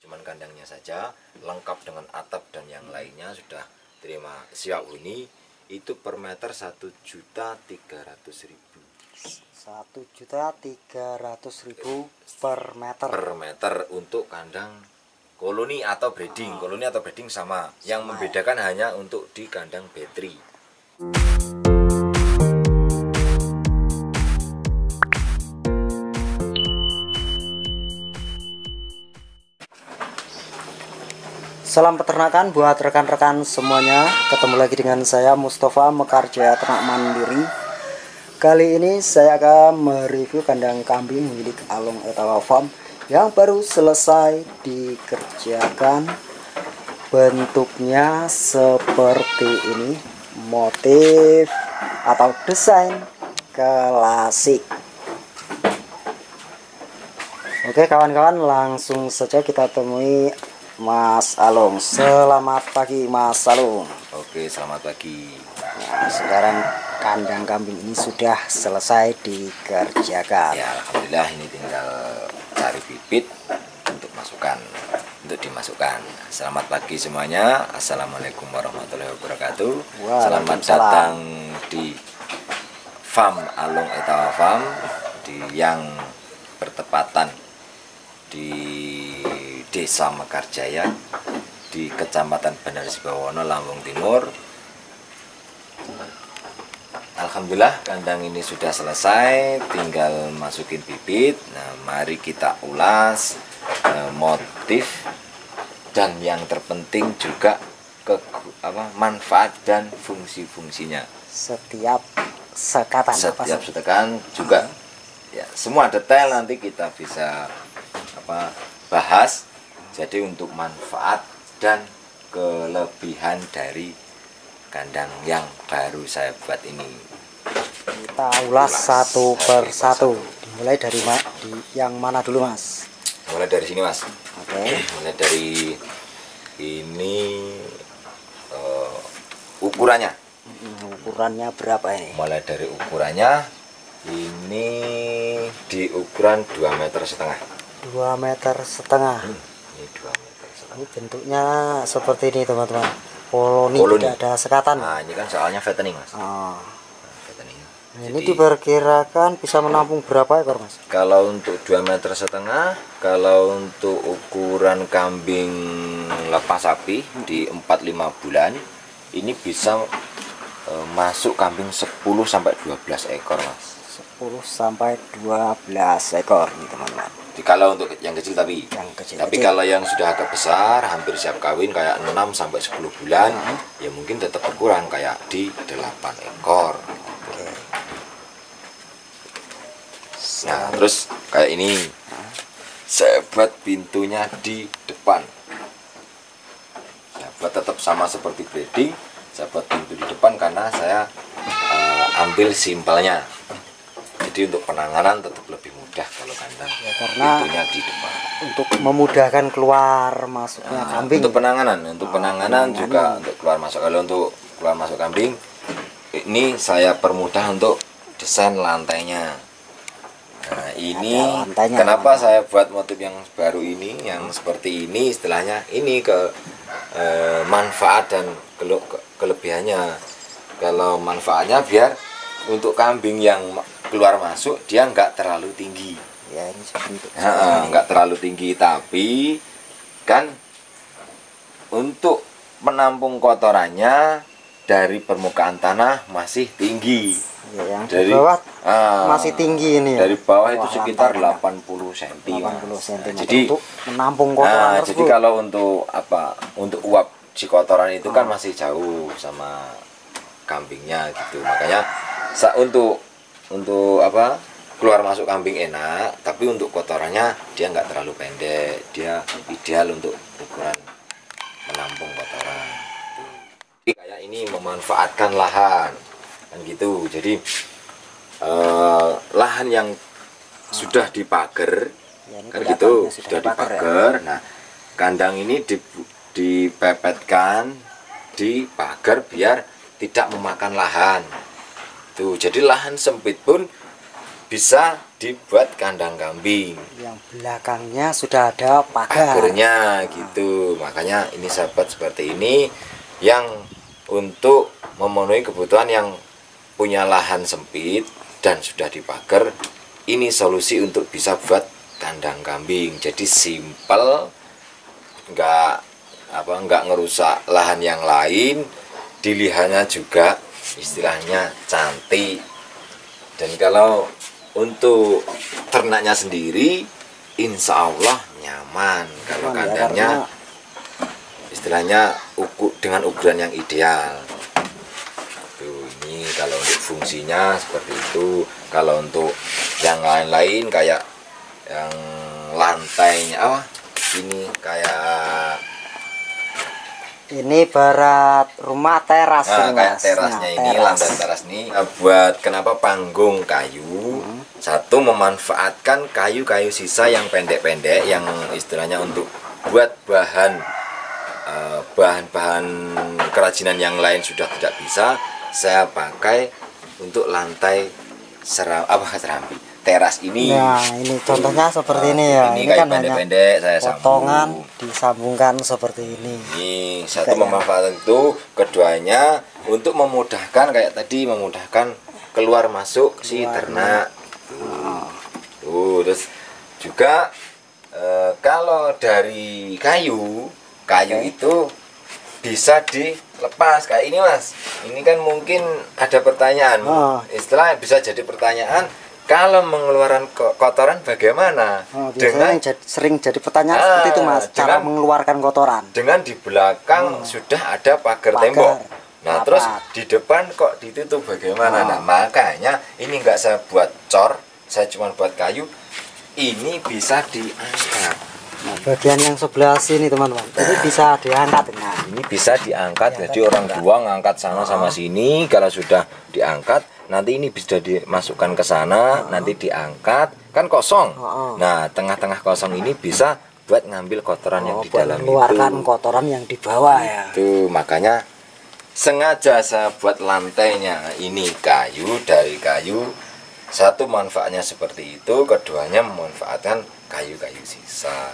Cuman kandangnya saja lengkap dengan atap dan yang lainnya sudah terima siap huni. Itu per meter 1.300.000. 1.300.000 per meter. Per meter untuk kandang koloni atau breeding. Koloni atau breeding sama. Yang membedakan hanya untuk di kandang battery. Salam peternakan buat rekan-rekan semuanya. Ketemu lagi dengan saya Mustafa Mekarjaya Ternak Mandiri. Kali ini saya akan mereview kandang kambing milik Along Etawa Farm yang baru selesai dikerjakan. Bentuknya seperti ini, motif atau desain klasik. Oke kawan-kawan, langsung saja kita temui Mas Alung. Selamat pagi Mas Alung. Oke, selamat pagi. Nah, sekarang kandang kambing ini sudah selesai dikerjakan. Ya, alhamdulillah ini tinggal cari bibit untuk dimasukkan. Selamat pagi semuanya. Assalamualaikum warahmatullahi wabarakatuh. Selamat datang di farm Along Etawa Farm yang bertepatan di Desa Mekarjaya di Kecamatan Bandar Sibawono, Lampung Timur. Alhamdulillah kandang ini sudah selesai, tinggal masukin bibit. Nah, mari kita ulas motif dan yang terpenting juga manfaat dan fungsi-fungsinya. Setiap sekatan juga ya, semua detail nanti kita bisa bahas. Jadi untuk manfaat dan kelebihan dari kandang yang baru saya buat ini kita ulas satu per satu. Dimulai dari yang mana dulu Mas? Mulai dari sini Mas. Oke. Mulai dari ini ukurannya. Ukurannya berapa ini? Mulai dari ukurannya ini di ukuran 2,5 meter. 2,5 meter. Ini 2,5 meter. Ini bentuknya seperti ini teman-teman. Koloni, tidak ada sekatan. Nah, ini kan soalnya fattening Mas. Oh. Fattening. Nah, ini diperkirakan bisa menampung berapa ekor Mas? Kalau untuk 2,5 meter, kalau untuk ukuran kambing lepas sapi di 4-5 bulan, ini bisa masuk kambing 10 sampai 12 ekor Mas. 10 sampai 12 ekor nih teman-teman. Kalau untuk yang kecil tapi kecil. Kalau yang sudah agak besar hampir siap kawin kayak 6 sampai 10 bulan ya mungkin tetap berkurang kayak di 8 ekor. Oke. Nah, terus kayak ini saya buat pintunya di depan. Saya buat tetap sama seperti breeding, saya buat pintu di depan karena saya ambil simpelnya. Jadi untuk penanganan tetap lebih mudah kalau kandang ya, karena pintunya di depan. Untuk memudahkan keluar masuknya kambing. Untuk penanganan juga untuk keluar masuk. Kalau untuk keluar masuk kambing ini saya permudah untuk desain lantainya. Nah, ini kenapa saya buat motif yang baru ini, yang seperti ini istilahnya, ini manfaat dan kelebihannya. Kalau manfaatnya biar untuk kambing yang keluar masuk dia nggak terlalu tinggi. Ya, ini nggak terlalu tinggi, tapi kan untuk menampung kotorannya dari permukaan tanah masih tinggi. Ya, yang dari bawah masih tinggi ini. Dari bawah itu sekitar 80 cm. 80 cm. Jadi untuk menampung kotoran tersebut. Jadi kalau untuk untuk uap si kotoran itu kan masih jauh sama kambingnya gitu. Makanya untuk keluar masuk kambing enak, tapi untuk kotorannya dia nggak terlalu pendek, dia ideal untuk ukuran menampung kotoran. Jadi kayak ini memanfaatkan lahan kan gitu. Jadi lahan yang sudah dipagar kan gitu, sudah dipagar. Ya. Nah, kandang ini dipepetkan, dipagar biar tidak memakan lahan. Tuh, jadi lahan sempit pun bisa dibuat kandang kambing. Yang belakangnya sudah ada pagar. Pagarnya gitu. Makanya ini sahabat seperti ini yang untuk memenuhi kebutuhan yang punya lahan sempit dan sudah dipagar. Ini solusi untuk bisa buat kandang kambing. Jadi simpel, nggak ngerusak lahan yang lain, dilihatnya juga istilahnya cantik. Dan kalau untuk ternaknya sendiri insya Allah nyaman kalau kandangnya istilahnya dengan ukuran yang ideal. Tuh, ini kalau untuk fungsinya seperti itu. Kalau untuk yang lain-lain kayak yang lantainya ini kayak ini barat rumah teras. kayak terasnya ini, lantai teras ini buat kenapa panggung kayu. Satu, memanfaatkan kayu-kayu sisa yang pendek-pendek yang istilahnya untuk buat bahan-bahan kerajinan yang lain sudah tidak bisa, saya pakai untuk lantai serambi teras ini. Nah, ini contohnya seperti ini ya. Ini kan pendek-pendek saya potongan disambungkan seperti ini. Ini satu memanfaatkan itu, keduanya untuk memudahkan kayak tadi, memudahkan keluar masuk si ternak. Tuh, terus juga kalau dari kayu itu bisa dilepas kayak ini Mas. Ini kan mungkin ada pertanyaan. Istilah bisa jadi pertanyaan. Kalau mengeluarkan kotoran bagaimana? Dengan sering jadi pertanyaan seperti itu Mas, cara mengeluarkan kotoran. Dengan di belakang sudah ada pagar tembok. Nah, terus di depan kok ditutup bagaimana? Nah, makanya ini nggak saya buat cor, saya cuma buat kayu. Ini bisa diangkat. Nah, bagian yang sebelah sini teman-teman, ini bisa diangkat. Nah, ini bisa diangkat, jadi orang tua ngangkat sana sama sini. Kalau sudah diangkat, nanti ini bisa dimasukkan ke sana, nanti diangkat, kan kosong. Nah, tengah-tengah kosong ini bisa buat ngambil kotoran yang di dalam itu. Mengeluarkan kotoran yang di bawah ya. Itu makanya sengaja saya buat lantainya ini kayu, dari kayu. Satu, manfaatnya seperti itu, keduanya memanfaatkan kayu-kayu sisa.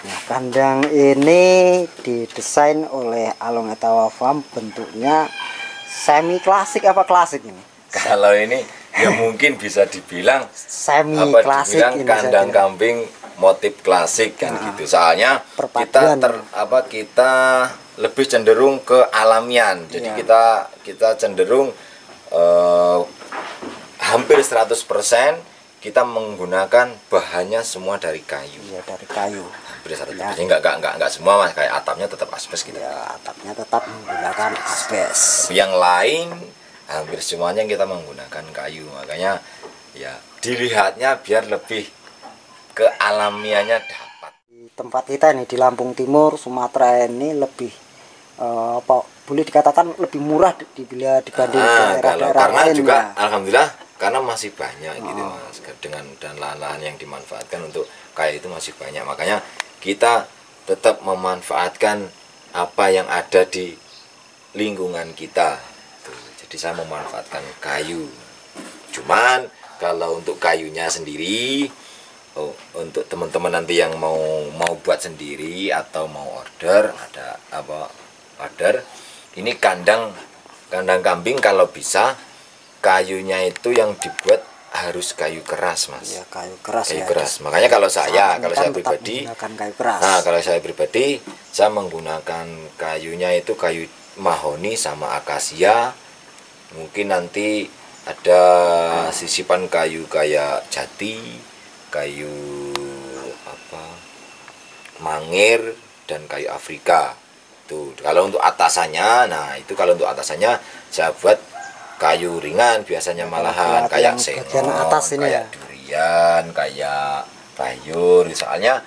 Nah, kandang ini didesain oleh Along Etawa Farm, bentuknya semi klasik apa klasik ini? Kalau ini ya mungkin bisa dibilang semi klasik, dibilang kandang kambing motif klasik kan gitu. Soalnya kita lebih cenderung ke alamian. Jadi kita cenderung hampir 100% kita menggunakan bahannya semua dari kayu. Iya, dari kayu. Hampir 100%. Enggak semua Mas, kayak atapnya tetap asbes gitu. Ya, atapnya tetap menggunakan asbes. Yang lain hampir semuanya kita menggunakan kayu. Makanya ya dilihatnya biar lebih kealamiannya dapat. Di tempat kita ini di Lampung Timur, Sumatera ini lebih boleh dikatakan lebih murah bila dibanding daerah-daerah karena lain juga ya. Alhamdulillah karena masih banyak gitu Mas, dan lahan-lahan yang dimanfaatkan untuk kayu itu masih banyak. Makanya kita tetap memanfaatkan apa yang ada di lingkungan kita. Jadi saya memanfaatkan kayu. Cuman kalau untuk kayunya sendiri, untuk teman-teman nanti yang mau buat sendiri atau mau order, ada order. Ini kandang kambing kalau bisa kayunya itu yang dibuat harus kayu keras Mas. Ya, kayu keras. Kayu keras. Makanya kalau saya pribadi, kayu keras. Nah, kalau saya pribadi saya menggunakan kayunya itu kayu mahoni sama akasia. Mungkin nanti ada sisipan kayu kayak jati, kayu mangir dan kayu Afrika. Tuh, kalau untuk atasannya, kalau untuk atasannya saya buat kayu ringan biasanya malahan kayak sengon, kayak durian, kayak bayur. Soalnya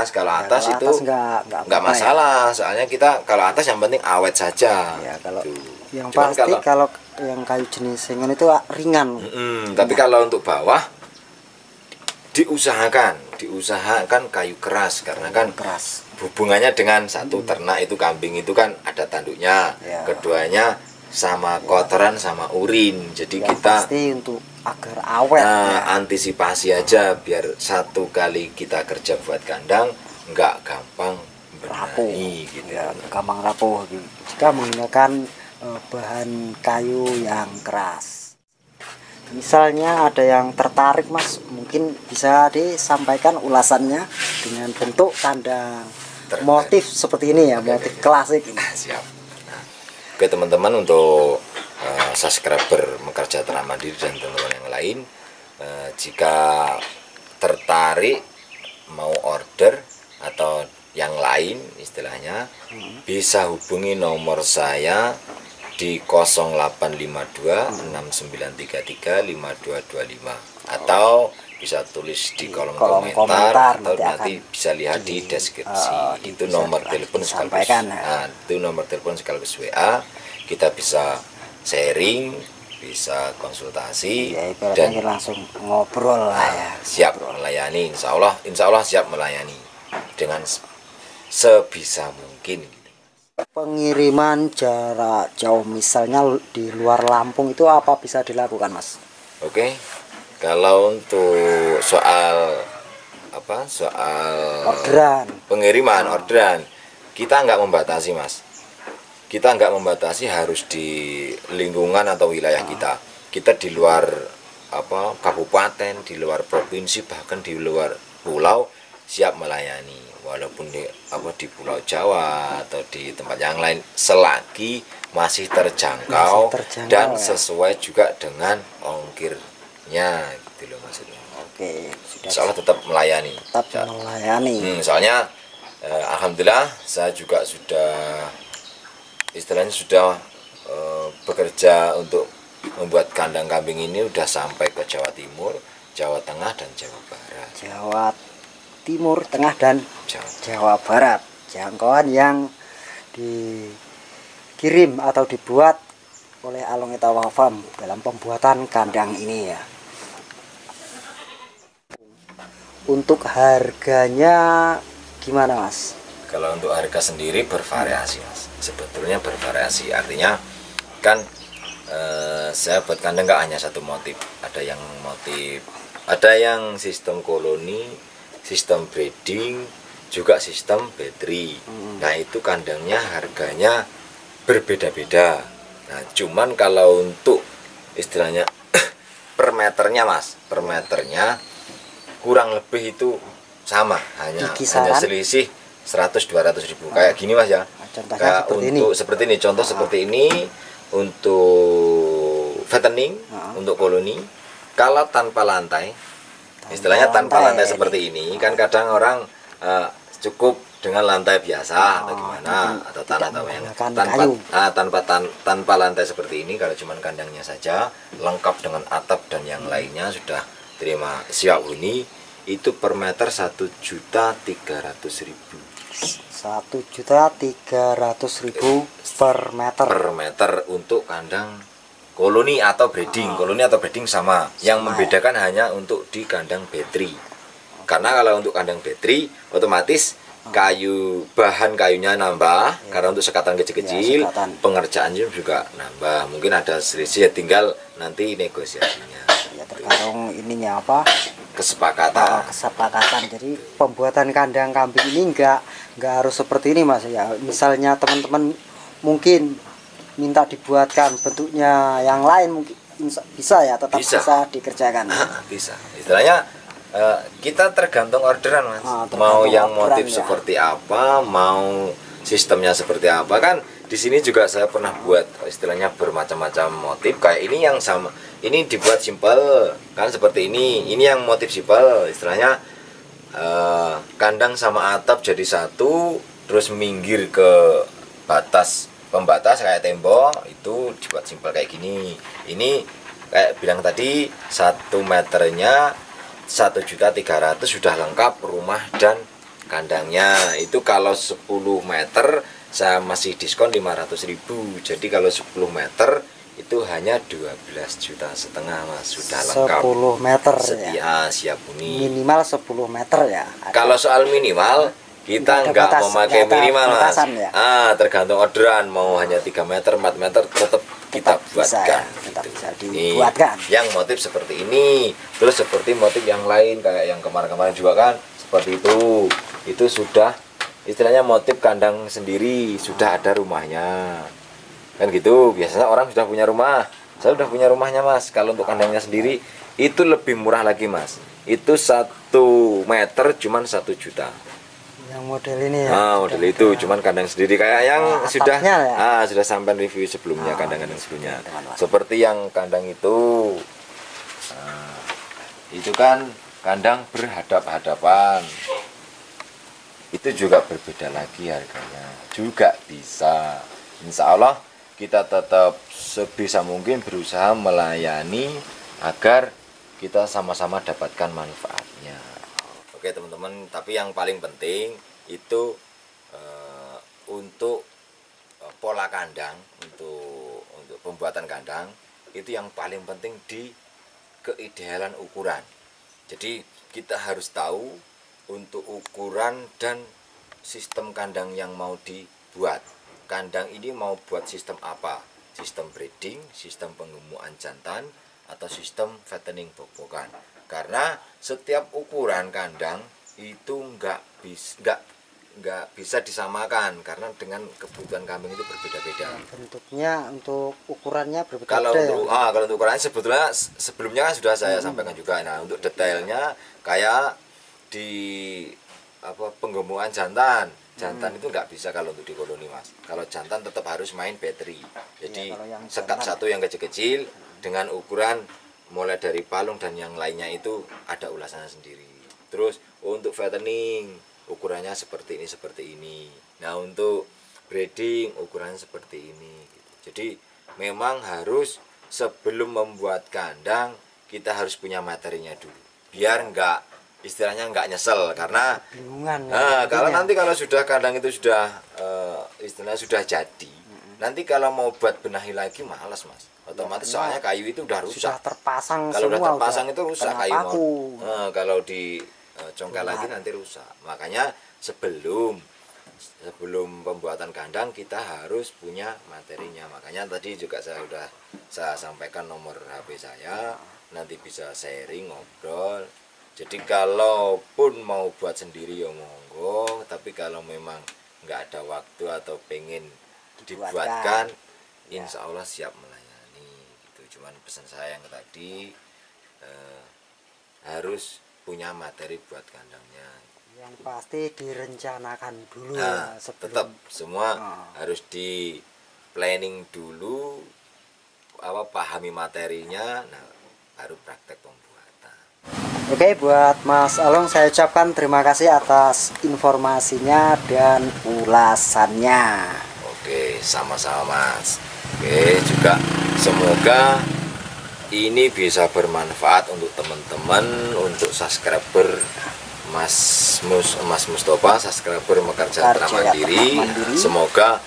kalau atas itu nggak masalah. Soalnya kita kalau atas yang penting awet saja. Ya, kalau yang pasti kalau yang kayu jenis sengon itu ringan. Tapi kalau untuk bawah diusahakan kayu keras karena kan hubungannya dengan satu ternak itu kambing itu kan ada tanduknya. Keduanya sama kotoran sama urin. Jadi Ya, kita pasti untuk agar awet ya. antisipasi aja biar satu kali kita kerja buat kandang nggak gampang Rapuh benahi gitu. ya, gampang rapuh jika menggunakan bahan kayu yang keras. Misalnya ada yang tertarik Mas, mungkin bisa disampaikan ulasannya dengan bentuk kandang motif seperti ini ya, motif klasik ini. Siap. Nah, oke teman-teman, untuk subscriber Mekarjaya Ternak Mandiri dan teman-teman yang lain, jika tertarik mau order atau yang lain istilahnya, bisa hubungi nomor saya di 0852 6933 5225 atau bisa tulis di kolom komentar atau nanti bisa lihat di deskripsi. Itu nomor telepon sekaligus. Nah, itu nomor telepon sekaligus WA. Kita bisa sharing, bisa konsultasi Ya, dan langsung ngobrol lah ya. Siap melayani. Insya Allah siap melayani dengan sebisa mungkin. Pengiriman jarak jauh misalnya di luar Lampung itu apa bisa dilakukan Mas? Oke, kalau untuk soal Orderan, orderan, kita nggak membatasi Mas. Kita nggak membatasi harus di lingkungan atau wilayah kita. Kita di luar kabupaten, di luar provinsi, bahkan di luar pulau siap melayani. Walaupun di Pulau Jawa atau di tempat yang lain, selagi masih terjangkau dan sesuai juga dengan ongkirnya gitu loh maksudnya. Oke, Insya Allah tetap melayani. Soalnya alhamdulillah saya juga sudah bekerja untuk membuat kandang kambing ini udah sampai ke Jawa Timur, Jawa Tengah dan Jawa Barat. Jawa Timur, Tengah dan Jawa Barat. Jangkauan yang dikirim atau dibuat oleh Along Etawa Farm dalam pembuatan kandang ini ya. Untuk harganya gimana Mas? Kalau untuk harga sendiri bervariasi Mas. Sebetulnya bervariasi, artinya kan saya buat kandang nggak hanya satu motif. Ada yang sistem koloni, sistem breeding, juga sistem battery. Nah itu kandangnya harganya berbeda-beda. Nah cuman kalau untuk istilahnya per meternya Mas, per meternya kurang lebih itu sama, hanya selisih 100-200 ribu. Kayak gini Mas ya. Kayak seperti ini, contoh seperti ini untuk fattening, untuk koloni. Kalau tanpa lantai, istilahnya tanpa lantai seperti ini, kan kadang orang cukup dengan lantai biasa atau gimana, atau tanah yang tanpa lantai seperti ini. Kalau cuma kandangnya saja lengkap dengan atap dan yang lainnya sudah terima siap huni, itu per meter 1.300.000. 1.300.000 per meter untuk kandang koloni atau breeding. Koloni atau breeding sama. Yang membedakan hanya untuk di kandang battery. Karena kalau untuk kandang battery otomatis bahan kayunya nambah, karena untuk sekatan kecil-kecil pengerjaannya juga nambah. Mungkin ada selisih, tinggal nanti negosiasinya. Ya tergantung ininya kesepakatan. Jadi pembuatan kandang kambing ini enggak harus seperti ini Mas ya. Misalnya teman-teman mungkin minta dibuatkan bentuknya yang lain, mungkin bisa ya, tetap bisa dikerjakan. Bisa. Istilahnya kita tergantung orderan Mas. Mau yang motif seperti apa, mau sistemnya seperti apa. Kan di sini juga saya pernah buat istilahnya bermacam-macam motif. Kayak ini yang sama, ini dibuat simpel kan seperti ini. Ini yang motif simpel, istilahnya kandang sama atap jadi satu, terus minggir ke pembatas kayak tembok, itu dibuat simpel kayak gini. Ini kayak bilang tadi 1 meternya 1.300.000 sudah lengkap rumah dan kandangnya. Itu kalau 10 meter saya masih diskon 500.000. Jadi kalau 10 meter itu hanya 12,5 juta Mas, sudah lengkap. 10 meter siap huni. Minimal 10 meter ya. Kalau soal minimal kita nggak memakai minimal Mas. Tergantung orderan, mau hanya 3 meter, 4 meter tetap kita tetap buatkan. tetap gitu. bisa Nih, dibuatkan. yang motif seperti ini, terus seperti motif yang lain kayak yang kemarin-kemarin juga kan seperti itu sudah istilahnya motif kandang sendiri, sudah ada rumahnya kan gitu. Biasanya orang sudah punya rumah, saya sudah punya rumahnya mas. Kalau untuk kandangnya sendiri itu lebih murah lagi mas, itu 1 meter cuman 1 juta. Yang model ini ya. Nah, model itu cuman kandang sendiri kayak yang sudah ya? sudah sampai review sebelumnya, kandang-kandang sebelumnya. teman-teman. Seperti yang kandang itu. Nah, itu kan kandang berhadap-hadapan. Itu juga berbeda lagi harganya. Juga bisa. Insya Allah kita tetap sebisa mungkin berusaha melayani agar kita sama-sama dapatkan manfaatnya. Oke teman-teman, tapi yang paling penting itu untuk pola kandang, untuk pembuatan kandang itu yang paling penting di keidealan ukuran. Jadi kita harus tahu untuk ukuran dan sistem kandang yang mau dibuat. Kandang ini mau buat sistem apa? Sistem breeding, sistem penggemukan jantan, atau sistem fattening bok-bokan. Karena setiap ukuran kandang itu nggak bisa disamakan karena dengan kebutuhan kambing itu berbeda-beda. Bentuknya untuk ukurannya berbeda. Kalau untuk ukurannya sebetulnya sebelumnya kan sudah saya sampaikan juga. Nah, untuk detailnya kayak di penggemukan jantan itu nggak bisa kalau untuk di koloni mas. Kalau jantan tetap harus main battery. Jadi sekat satu yang kecil-kecil dengan ukuran mulai dari palung dan yang lainnya itu ada ulasannya sendiri. Terus untuk fattening ukurannya seperti ini. Nah untuk breeding ukurannya seperti ini. Jadi memang harus sebelum membuat kandang kita harus punya materinya dulu. Biar istilahnya nggak nyesel karena bingungan. Kalau sudah kandang itu sudah istilahnya sudah jadi, nanti kalau mau buat benahi lagi malas mas. Otomatis soalnya kayu itu udah rusak. Sudah terpasang kalau semua. Udah terpasang itu rusak kayu mau. Kalau di congkel lagi nanti rusak. Makanya sebelum pembuatan kandang kita harus punya materinya. Makanya tadi juga saya sampaikan nomor HP saya, nanti bisa sharing ngobrol. Jadi kalaupun mau buat sendiri ya monggo, tapi kalau memang nggak ada waktu atau pengen dibuatkan, insya Allah siap melayani. Gitu. Cuman pesan saya yang tadi harus punya materi buat kandangnya. Yang pasti direncanakan dulu. Nah, tetap semua harus di planning dulu, pahami materinya, nah baru praktek pembuatan. Oke, buat Mas Along saya ucapkan terima kasih atas informasinya dan ulasannya. Oke, sama-sama Mas. Oke, juga semoga ini bisa bermanfaat untuk teman-teman, untuk subscriber Mas Mustafa, subscriber Mekarjaya Ternak Mandiri. Semoga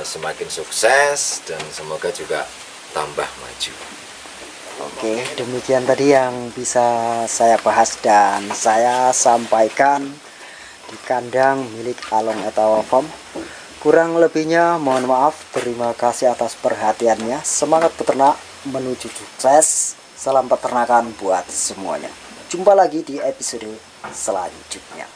semakin sukses dan semoga juga tambah maju. Oke, demikian tadi yang bisa saya bahas dan saya sampaikan di kandang milik Along Etawa Farm. Kurang lebihnya mohon maaf. Terima kasih atas perhatiannya. Semangat peternak menuju sukses. Salam peternakan buat semuanya. Jumpa lagi di episode selanjutnya.